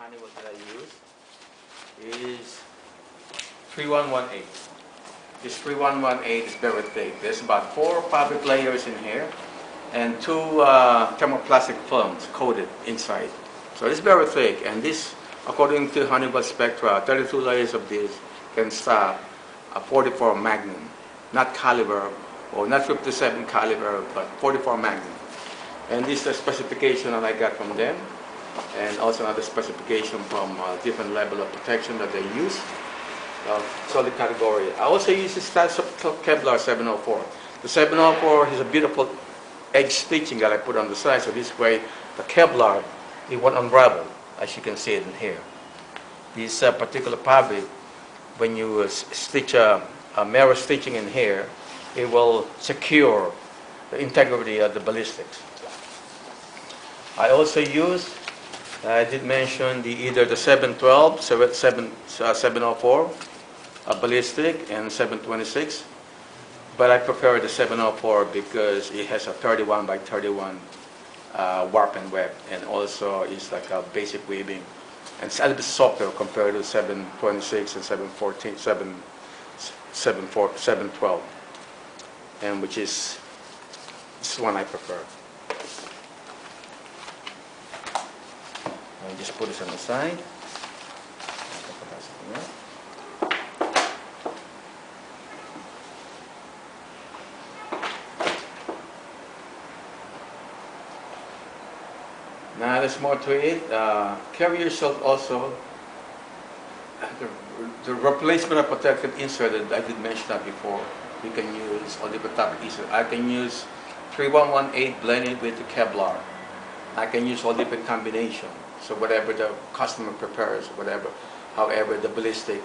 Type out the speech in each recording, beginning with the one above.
Honeywell that I use is 3118. This 3118 is very thick. There's about 4 fabric layers in here and 2 thermoplastic films coated inside. So it's very thick, and this, according to Honeywell Spectra, 32 layers of this can stop a 44 Magnum, not caliber, or not 57 caliber, but 44 Magnum. And this is the specification that I got from them, and also another specification from different level of protection that they use. Solid category. I also use this type of Kevlar 704. The 704 is a beautiful edge stitching that I put on the side, so this way the Kevlar, it won't unravel, as you can see it in here. This particular fabric, when you stitch a mirror stitching in here, it will secure the integrity of the ballistics. I also use, I did mention either the 712, 704 ballistic, and 726, but I prefer the 704 because it has a 31 by 31 warp and web, and also it's like a basic weaving, and it's a little bit softer compared to 726 and 714, 712, and which is this one I prefer. I just put this on the side. Now there's more to it. Carrier shell also. The replacement of protective insert, I did mention that before. You can use all different type of insert. I can use 3118 blended with the Kevlar. I can use all different combination. So whatever the customer prepares, however the ballistic,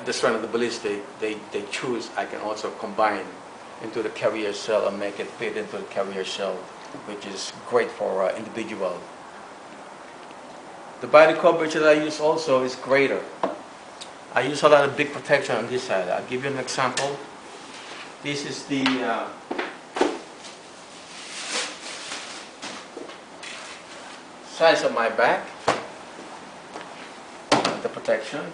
the strength of the ballistic they choose, I can also combine into the carrier shell and make it fit into the carrier shell, which is great for individual. The body coverage that I use also is greater. I use a lot of big protection on this side. I'll give you an example. This is the size of my back, the protection.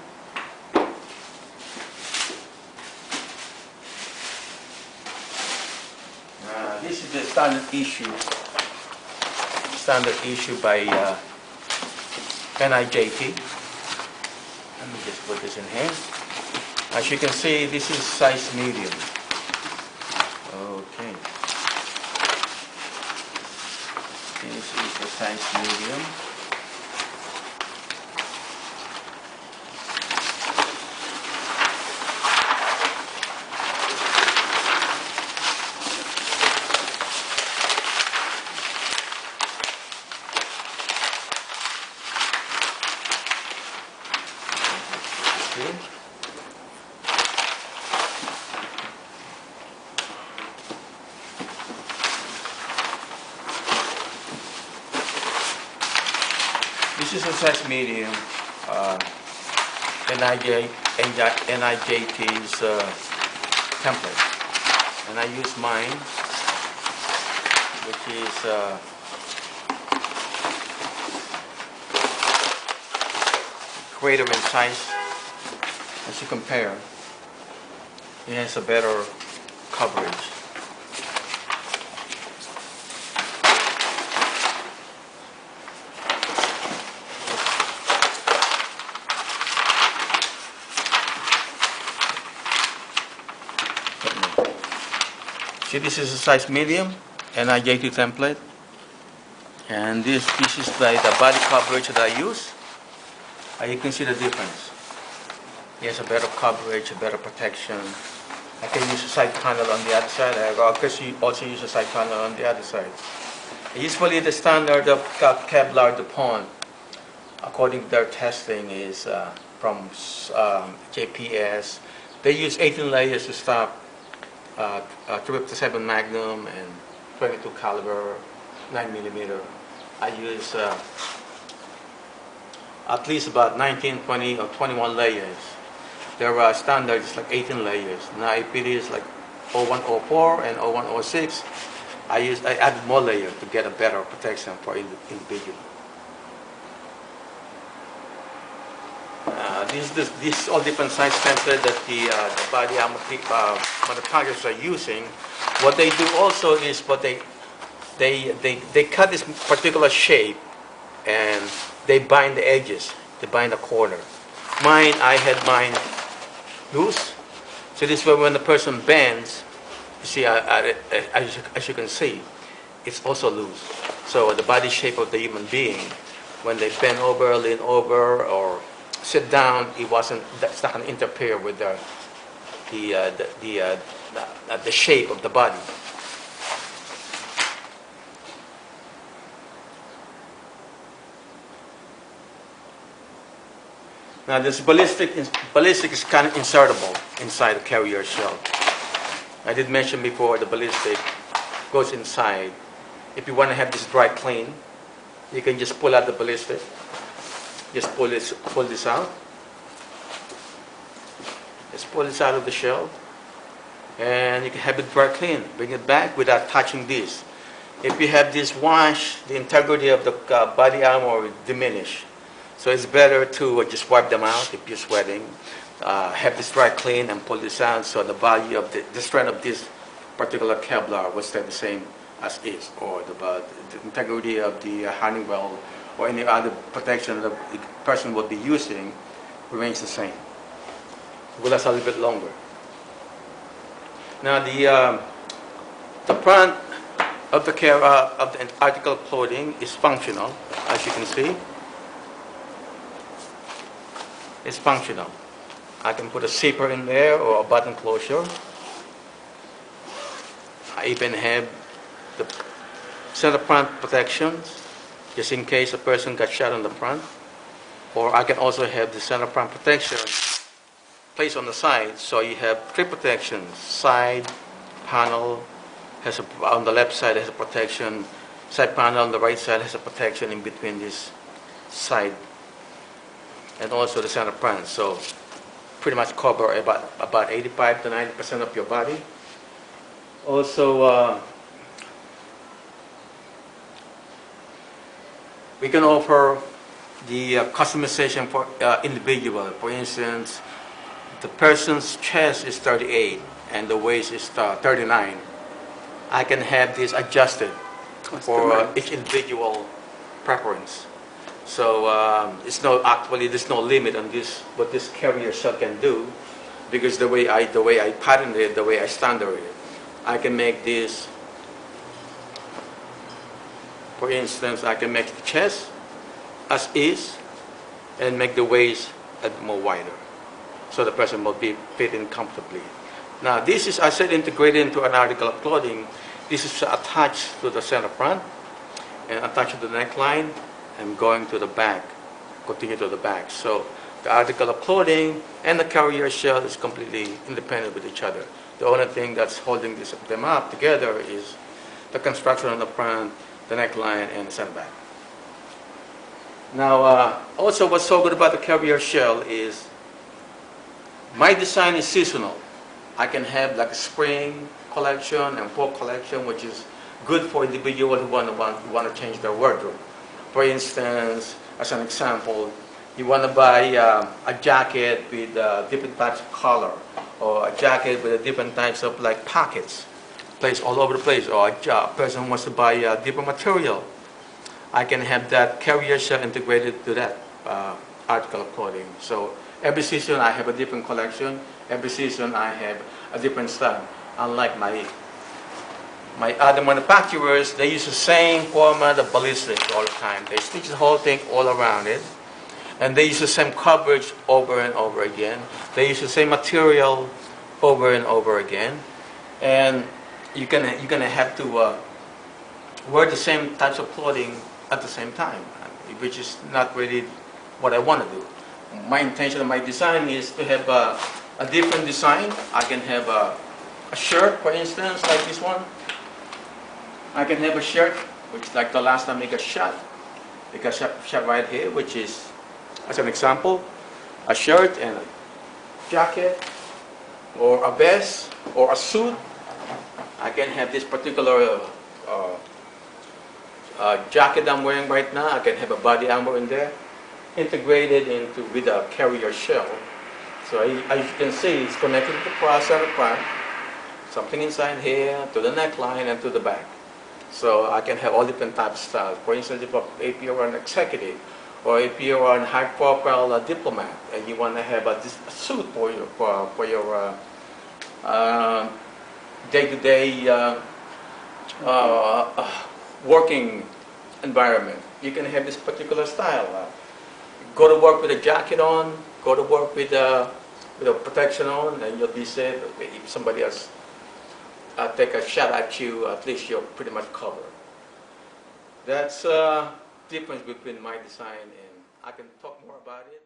This is the standard issue by NIJT. Let me just put this in here. As you can see, this is size medium. Okay. This is the size medium. This is a size medium, NIJT's template, and I use mine, which is greater in size. As you compare, it has a better coverage. See, this is a size medium, NIJT template, and this is by the body coverage that I use. You can see the difference. It has a better coverage, a better protection. I can use a side panel on the other side. I also use a side panel on the other side. Usually the standard of Kevlar DuPont, according to their testing, is from JPS. They use 18 layers to stop 357 Magnum and 22 caliber 9mm. I use at least about 19, 20, or 21 layers. There are standards like 18 layers. Now if it is like 0104 and 0106, I added more layers to get a better protection for individual. This all different size template that the body armor manufacturers are using. What they do also is they cut this particular shape and they bind the edges, they bind the corner. Mine, I had mine loose, so this way when the person bends, you see, as you can see, it's also loose. So the body shape of the human being, when they bend over, lean over, or sit down, that's not going to interfere with the shape of the body. Now this ballistic is kind of insertable inside the carrier shell. I did mention before the ballistic goes inside. If you want to have this dry clean, you can just pull out the ballistic. Just pull this out. Just pull this out of the shell, and you can have it dry clean. Bring it back without touching this. If you have this wash, the integrity of the body armor will diminish. So it's better to just wipe them out if you're sweating. Have this dry clean and pull this out, so the value of the strength of this particular Kevlar will stay the same as is, or the integrity of the Honeywell or any other protection the person will be using remains the same. It will last a little bit longer. Now the front of the article of clothing is functional, as you can see. It's functional. I can put a zipper in there or a button closure. I even have the center front protections, just in case a person got shot on the front. Or I can also have the center front protection placed on the side, so you have three protections. Side panel on the left side has a protection. Side panel on the right side has a protection in between this side and also the center front. So pretty much cover about 85 to 90% of your body. Also, we can offer the customization for individual. For instance, the person's chest is 38 and the waist is 39. I can have this adjusted for each individual preference. So there's no limit on this what this carrier shell can do, because the way I patterned it, the way I standard it, I can make this. For instance, I can make the chest as is and make the waist a bit more wider, so the person will be fitting comfortably. Now this is, I said, integrated into an article of clothing. This is attached to the center front and attached to the neckline and going to the back, continue to the back. So the article of clothing and the carrier shell is completely independent with each other. The only thing that's holding them up together is the construction on the front, the neckline, and the center back. Now, also what's so good about the carrier shell is my design is seasonal. I can have like a spring collection and fall collection, which is good for individuals who want to change their wardrobe. For instance, as an example, you want to buy a jacket with different types of color, or a jacket with different types of like pockets placed all over the place, or a person wants to buy a different material. I can have that carrier shell integrated to that article of clothing. So every season I have a different collection. Every season I have a different style. Unlike my other manufacturers, they use the same format of ballistic all the time. They stitch the whole thing all around it, and they use the same coverage over and over again. They use the same material over and over again, and you're gonna have to wear the same types of clothing at the same time, which is not really what I want to do. My intention of my design is to have a different design. I can have a shirt, for instance, like this one. I can have a shirt, which like the last time I got shot. I got shot right here, which is, as an example, a shirt and a jacket, or a vest, or a suit. I can have this particular jacket I'm wearing right now. I can have a body armor in there. integrated into with a carrier shell. So as you can see, it's connected to the cross at the front, something inside here, to the neckline, and to the back. So I can have all different types of styles. For instance, if you're an executive, or if you're a high-profile diplomat, and you want to have a suit for your day-to-day working environment, you can have this particular style. Go to work with a jacket on, go to work with a protection on, and you'll be safe. If somebody else take a shot at you, at least you're pretty much covered. That's the difference between my design and I can talk more about it.